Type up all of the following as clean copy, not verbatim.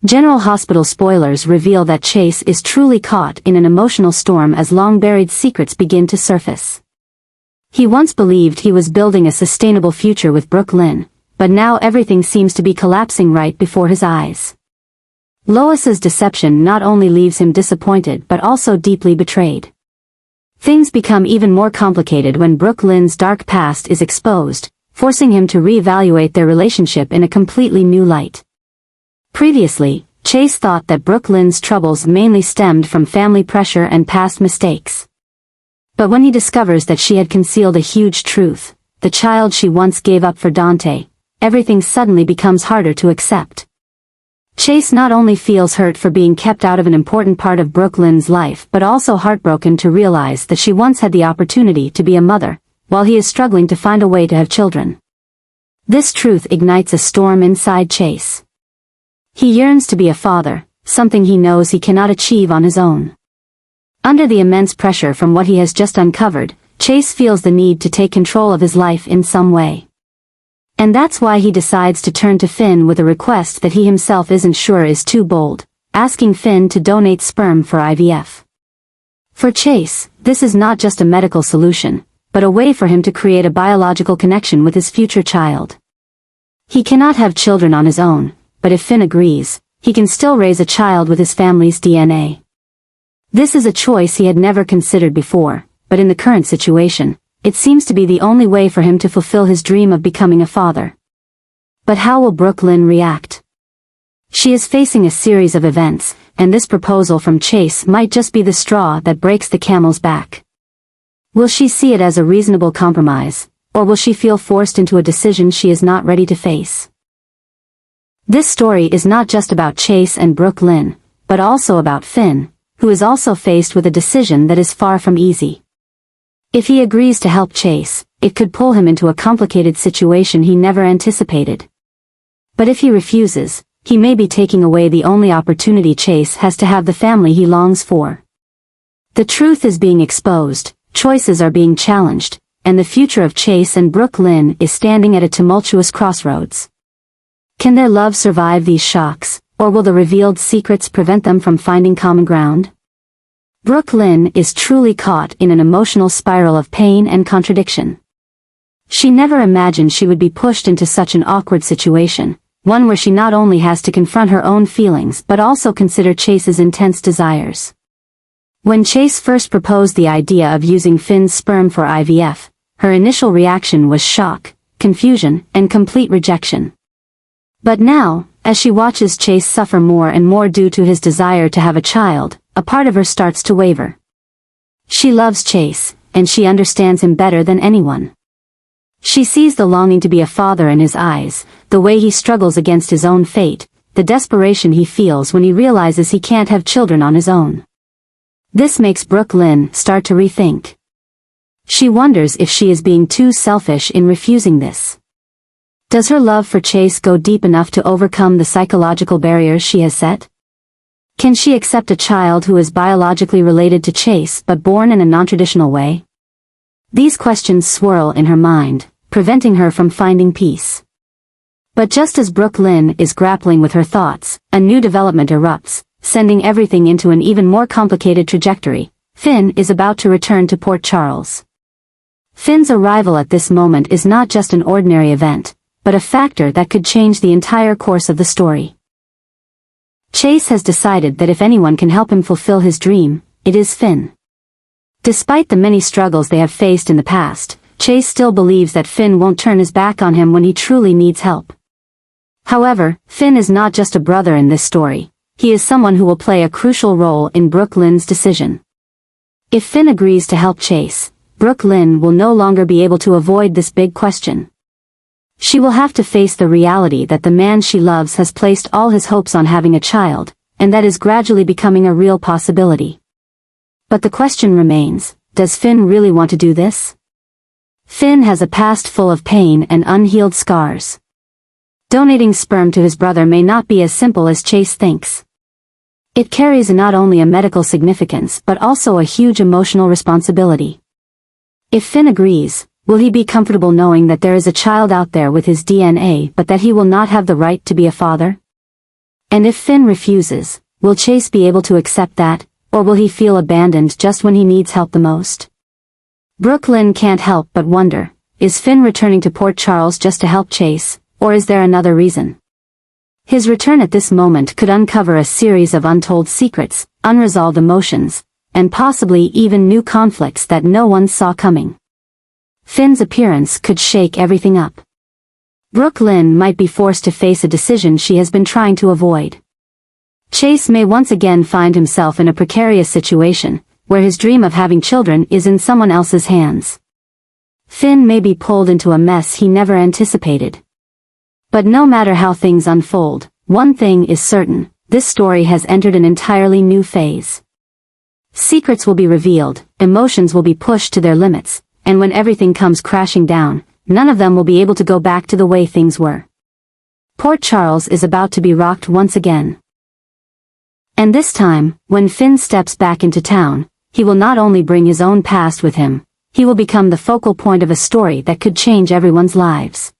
General Hospital spoilers reveal that Chase is truly caught in an emotional storm as long-buried secrets begin to surface. He once believed he was building a sustainable future with Brook, but now everything seems to be collapsing right before his eyes. Lois's deception not only leaves him disappointed but also deeply betrayed. Things become even more complicated when Brook's dark past is exposed, forcing him to reevaluate their relationship in a completely new light. Previously, Chase thought that Brook's troubles mainly stemmed from family pressure and past mistakes. But when he discovers that she had concealed a huge truth, the child she once gave up for Dante, everything suddenly becomes harder to accept. Chase not only feels hurt for being kept out of an important part of Brook's life but also heartbroken to realize that she once had the opportunity to be a mother, while he is struggling to find a way to have children. This truth ignites a storm inside Chase. He yearns to be a father, something he knows he cannot achieve on his own. Under the immense pressure from what he has just uncovered, Chase feels the need to take control of his life in some way. And that's why he decides to turn to Finn with a request that he himself isn't sure is too bold, asking Finn to donate sperm for IVF. For Chase, this is not just a medical solution, but a way for him to create a biological connection with his future child. He cannot have children on his own, but if Finn agrees, he can still raise a child with his family's DNA. This is a choice he had never considered before, but in the current situation, it seems to be the only way for him to fulfill his dream of becoming a father. But how will Brook react? She is facing a series of events, and this proposal from Chase might just be the straw that breaks the camel's back. Will she see it as a reasonable compromise, or will she feel forced into a decision she is not ready to face? This story is not just about Chase and Brook, but also about Finn, who is also faced with a decision that is far from easy. If he agrees to help Chase, it could pull him into a complicated situation he never anticipated. But if he refuses, he may be taking away the only opportunity Chase has to have the family he longs for. The truth is being exposed, choices are being challenged, and the future of Chase and Brook is standing at a tumultuous crossroads. Can their love survive these shocks, or will the revealed secrets prevent them from finding common ground? Brook is truly caught in an emotional spiral of pain and contradiction. She never imagined she would be pushed into such an awkward situation, one where she not only has to confront her own feelings but also consider Chase's intense desires. When Chase first proposed the idea of using Finn's sperm for IVF, her initial reaction was shock, confusion, and complete rejection. But now, as she watches Chase suffer more and more due to his desire to have a child, a part of her starts to waver. She loves Chase, and she understands him better than anyone. She sees the longing to be a father in his eyes, the way he struggles against his own fate, the desperation he feels when he realizes he can't have children on his own. This makes Brook start to rethink. She wonders if she is being too selfish in refusing this. Does her love for Chase go deep enough to overcome the psychological barriers she has set? Can she accept a child who is biologically related to Chase but born in a non-traditional way? These questions swirl in her mind, preventing her from finding peace. But just as Brook is grappling with her thoughts, a new development erupts, sending everything into an even more complicated trajectory. Finn is about to return to Port Charles. Finn's arrival at this moment is not just an ordinary event, but a factor that could change the entire course of the story. Chase has decided that if anyone can help him fulfill his dream, it is Finn. Despite the many struggles they have faced in the past, Chase still believes that Finn won't turn his back on him when he truly needs help. However, Finn is not just a brother in this story, he is someone who will play a crucial role in Brook's decision. If Finn agrees to help Chase, Brook will no longer be able to avoid this big question. She will have to face the reality that the man she loves has placed all his hopes on having a child, and that is gradually becoming a real possibility. But the question remains, does Finn really want to do this? Finn has a past full of pain and unhealed scars. Donating sperm to his brother may not be as simple as Chase thinks. It carries not only a medical significance but also a huge emotional responsibility. If Finn agrees, will he be comfortable knowing that there is a child out there with his DNA but that he will not have the right to be a father? And if Finn refuses, will Chase be able to accept that, or will he feel abandoned just when he needs help the most? Brook can't help but wonder, is Finn returning to Port Charles just to help Chase, or is there another reason? His return at this moment could uncover a series of untold secrets, unresolved emotions, and possibly even new conflicts that no one saw coming. Finn's appearance could shake everything up. Brook might be forced to face a decision she has been trying to avoid. Chase may once again find himself in a precarious situation, where his dream of having children is in someone else's hands. Finn may be pulled into a mess he never anticipated. But no matter how things unfold, one thing is certain, this story has entered an entirely new phase. Secrets will be revealed, emotions will be pushed to their limits, and when everything comes crashing down, none of them will be able to go back to the way things were. Port Charles is about to be rocked once again. And this time, when Finn steps back into town, he will not only bring his own past with him, he will become the focal point of a story that could change everyone's lives.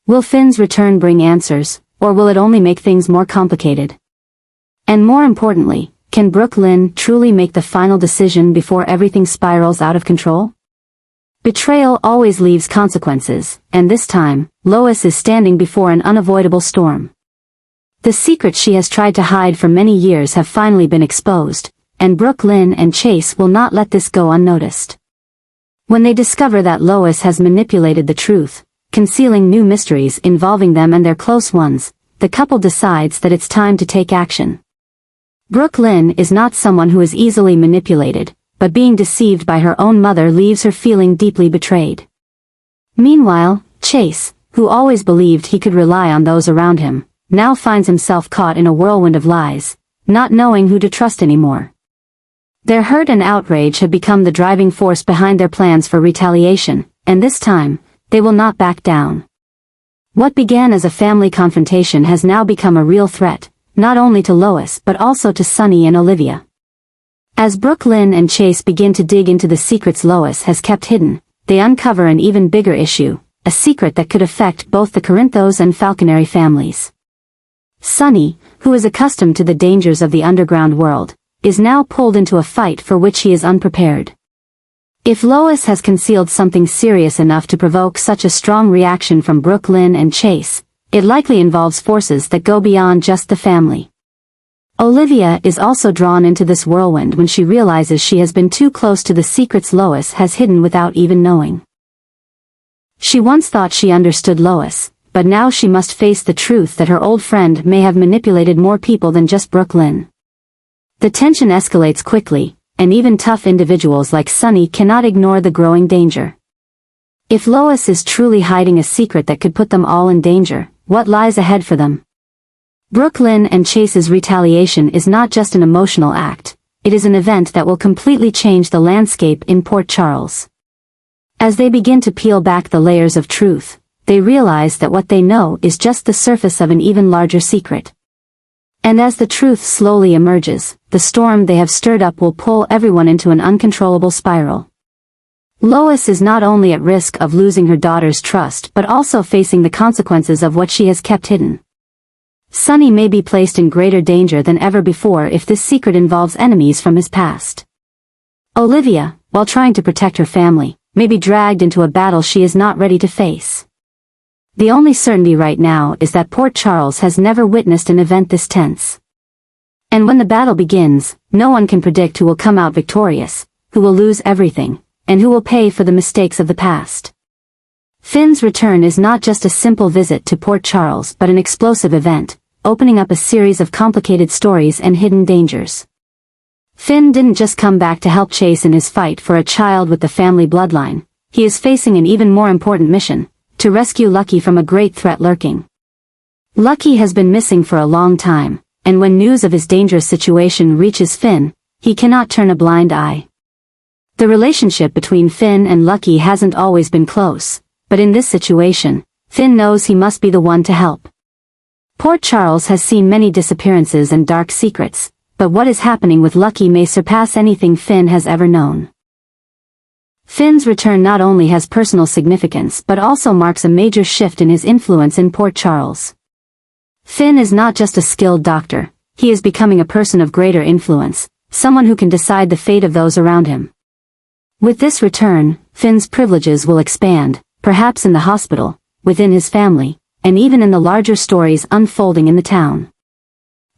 Will Finn's return bring answers, or will it only make things more complicated? And more importantly, can Brook truly make the final decision before everything spirals out of control? Betrayal always leaves consequences, and this time, Lois is standing before an unavoidable storm. The secrets she has tried to hide for many years have finally been exposed, and Brook and Chase will not let this go unnoticed. When they discover that Lois has manipulated the truth, concealing new mysteries involving them and their close ones, the couple decides that it's time to take action. Brook is not someone who is easily manipulated, but being deceived by her own mother leaves her feeling deeply betrayed. Meanwhile, Chase, who always believed he could rely on those around him, now finds himself caught in a whirlwind of lies, not knowing who to trust anymore. Their hurt and outrage have become the driving force behind their plans for retaliation, and this time, they will not back down. What began as a family confrontation has now become a real threat, not only to Lois but also to Sunny and Olivia. As Brook and Chase begin to dig into the secrets Lois has kept hidden, they uncover an even bigger issue, a secret that could affect both the Corinthos and Falconeri families. Sunny, who is accustomed to the dangers of the underground world, is now pulled into a fight for which he is unprepared. If Lois has concealed something serious enough to provoke such a strong reaction from Brook and Chase, it likely involves forces that go beyond just the family. Olivia is also drawn into this whirlwind when she realizes she has been too close to the secrets Lois has hidden without even knowing. She once thought she understood Lois, but now she must face the truth that her old friend may have manipulated more people than just Brook. The tension escalates quickly, and even tough individuals like Sunny cannot ignore the growing danger. If Lois is truly hiding a secret that could put them all in danger, what lies ahead for them? Brook and Chase's retaliation is not just an emotional act, it is an event that will completely change the landscape in Port Charles. As they begin to peel back the layers of truth, they realize that what they know is just the surface of an even larger secret. And as the truth slowly emerges, the storm they have stirred up will pull everyone into an uncontrollable spiral. Lois is not only at risk of losing her daughter's trust but also facing the consequences of what she has kept hidden. Sunny may be placed in greater danger than ever before if this secret involves enemies from his past. Olivia, while trying to protect her family, may be dragged into a battle she is not ready to face. The only certainty right now is that Port Charles has never witnessed an event this tense. And when the battle begins, no one can predict who will come out victorious, who will lose everything, and who will pay for the mistakes of the past. Finn's return is not just a simple visit to Port Charles but an explosive event, opening up a series of complicated stories and hidden dangers. Finn didn't just come back to help Chase in his fight for a child with the family bloodline, he is facing an even more important mission, to rescue Lucky from a great threat lurking. Lucky has been missing for a long time, and when news of his dangerous situation reaches Finn, he cannot turn a blind eye. The relationship between Finn and Lucky hasn't always been close, but in this situation, Finn knows he must be the one to help. Port Charles has seen many disappearances and dark secrets, but what is happening with Lucky may surpass anything Finn has ever known. Finn's return not only has personal significance but also marks a major shift in his influence in Port Charles. Finn is not just a skilled doctor, he is becoming a person of greater influence, someone who can decide the fate of those around him. With this return, Finn's privileges will expand, perhaps in the hospital, within his family, and even in the larger stories unfolding in the town.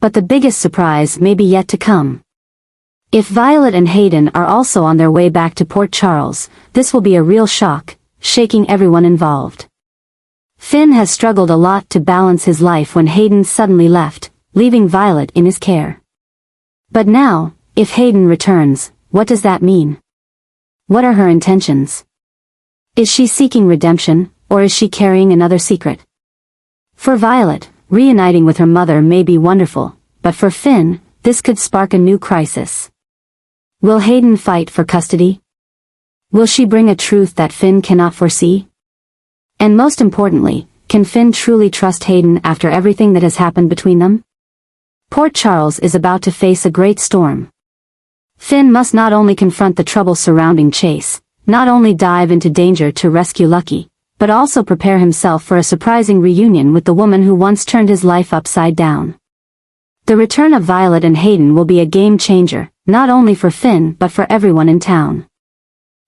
But the biggest surprise may be yet to come. If Violet and Hayden are also on their way back to Port Charles, this will be a real shock, shaking everyone involved. Finn has struggled a lot to balance his life when Hayden suddenly left, leaving Violet in his care. But now, if Hayden returns, what does that mean? What are her intentions? Is she seeking redemption, or is she carrying another secret? For Violet, reuniting with her mother may be wonderful, but for Finn, this could spark a new crisis. Will Hayden fight for custody? Will she bring a truth that Finn cannot foresee? And most importantly, can Finn truly trust Hayden after everything that has happened between them? Port Charles is about to face a great storm. Finn must not only confront the trouble surrounding Chase, not only dive into danger to rescue Lucky, but also prepare himself for a surprising reunion with the woman who once turned his life upside down. The return of Violet and Hayden will be a game changer, not only for Finn but for everyone in town.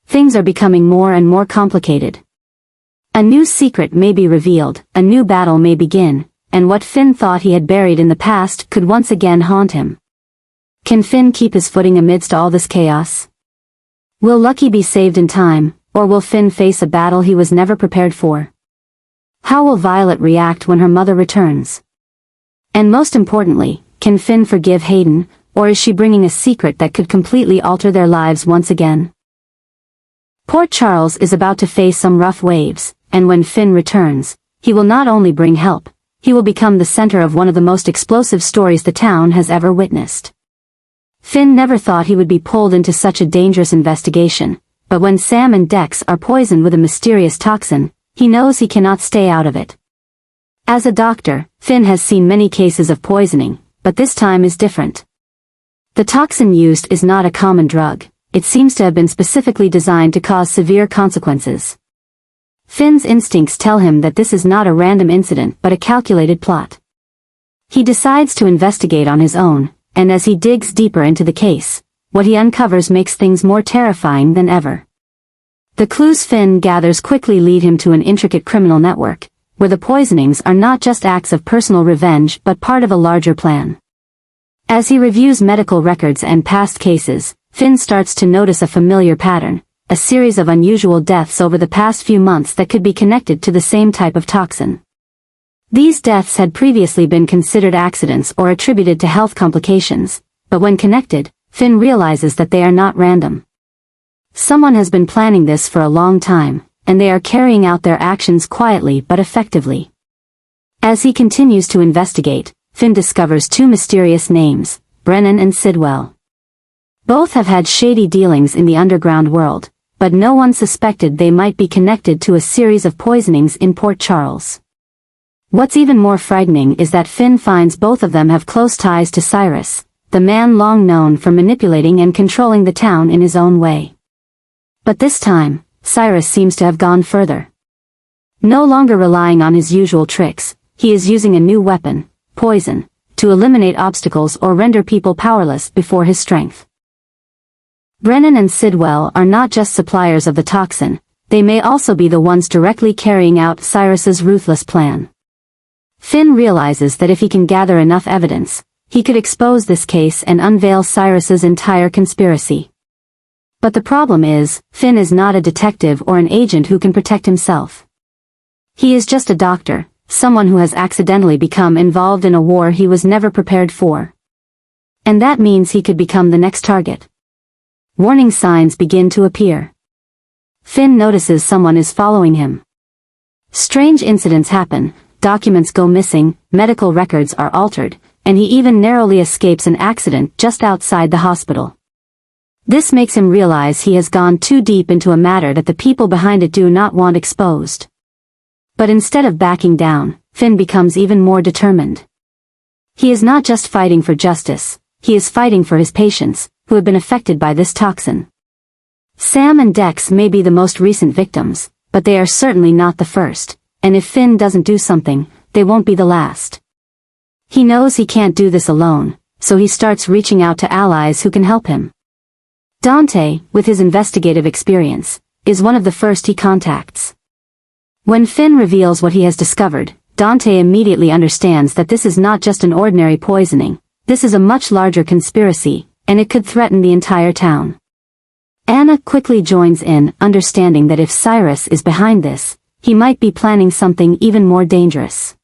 Things are becoming more and more complicated. A new secret may be revealed, a new battle may begin, and what Finn thought he had buried in the past could once again haunt him. Can Finn keep his footing amidst all this chaos? Will Lucky be saved in time, or will Finn face a battle he was never prepared for? How will Violet react when her mother returns? And most importantly, can Finn forgive Hayden, or is she bringing a secret that could completely alter their lives once again? Port Charles is about to face some rough waves, and when Finn returns, he will not only bring help, he will become the center of one of the most explosive stories the town has ever witnessed. Finn never thought he would be pulled into such a dangerous investigation, but when Sam and Dex are poisoned with a mysterious toxin, he knows he cannot stay out of it. As a doctor, Finn has seen many cases of poisoning, but this time is different. The toxin used is not a common drug, it seems to have been specifically designed to cause severe consequences. Finn's instincts tell him that this is not a random incident but a calculated plot. He decides to investigate on his own, and as he digs deeper into the case, what he uncovers makes things more terrifying than ever. The clues Finn gathers quickly lead him to an intricate criminal network, where the poisonings are not just acts of personal revenge but part of a larger plan. As he reviews medical records and past cases, Finn starts to notice a familiar pattern, a series of unusual deaths over the past few months that could be connected to the same type of toxin. These deaths had previously been considered accidents or attributed to health complications, but when connected, Finn realizes that they are not random. Someone has been planning this for a long time, and they are carrying out their actions quietly but effectively. As he continues to investigate, Finn discovers two mysterious names, Brennan and Sidwell. Both have had shady dealings in the underground world, but no one suspected they might be connected to a series of poisonings in Port Charles. What's even more frightening is that Finn finds both of them have close ties to Cyrus, the man long known for manipulating and controlling the town in his own way. But this time, Cyrus seems to have gone further. No longer relying on his usual tricks, he is using a new weapon, poison, to eliminate obstacles or render people powerless before his strength. Brennan and Sidwell are not just suppliers of the toxin, they may also be the ones directly carrying out Cyrus's ruthless plan. Finn realizes that if he can gather enough evidence, he could expose this case and unveil Cyrus's entire conspiracy. But the problem is, Finn is not a detective or an agent who can protect himself. He is just a doctor, someone who has accidentally become involved in a war he was never prepared for. And that means he could become the next target. Warning signs begin to appear. Finn notices someone is following him. Strange incidents happen, documents go missing, medical records are altered, and he even narrowly escapes an accident just outside the hospital. This makes him realize he has gone too deep into a matter that the people behind it do not want exposed. But instead of backing down, Finn becomes even more determined. He is not just fighting for justice, he is fighting for his patients, who have been affected by this toxin. Sam and Dex may be the most recent victims, but they are certainly not the first, and if Finn doesn't do something, they won't be the last. He knows he can't do this alone, so he starts reaching out to allies who can help him. Dante, with his investigative experience, is one of the first he contacts. When Finn reveals what he has discovered, Dante immediately understands that this is not just an ordinary poisoning, this is a much larger conspiracy, and it could threaten the entire town. Anna quickly joins in, understanding that if Cyrus is behind this, he might be planning something even more dangerous.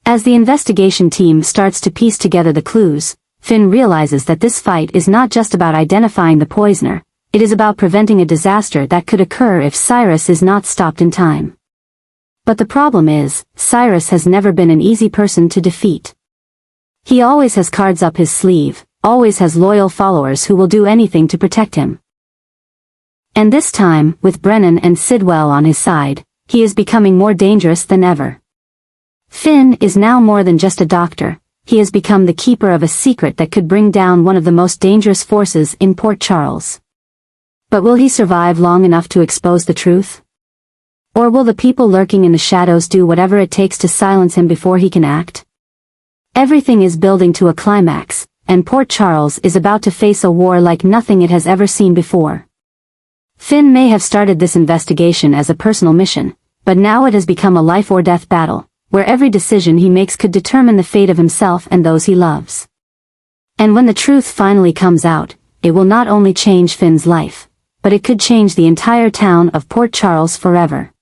As the investigation team starts to piece together the clues, Finn realizes that this fight is not just about identifying the poisoner, it is about preventing a disaster that could occur if Cyrus is not stopped in time. But the problem is, Cyrus has never been an easy person to defeat. He always has cards up his sleeve, always has loyal followers who will do anything to protect him. And this time, with Brennan and Sidwell on his side, he is becoming more dangerous than ever. Finn is now more than just a doctor, he has become the keeper of a secret that could bring down one of the most dangerous forces in Port Charles. But will he survive long enough to expose the truth? Or will the people lurking in the shadows do whatever it takes to silence him before he can act? Everything is building to a climax, and Port Charles is about to face a war like nothing it has ever seen before. Finn may have started this investigation as a personal mission, but now it has become a life-or-death battle, where every decision he makes could determine the fate of himself and those he loves. And when the truth finally comes out, it will not only change Finn's life, but it could change the entire town of Port Charles forever.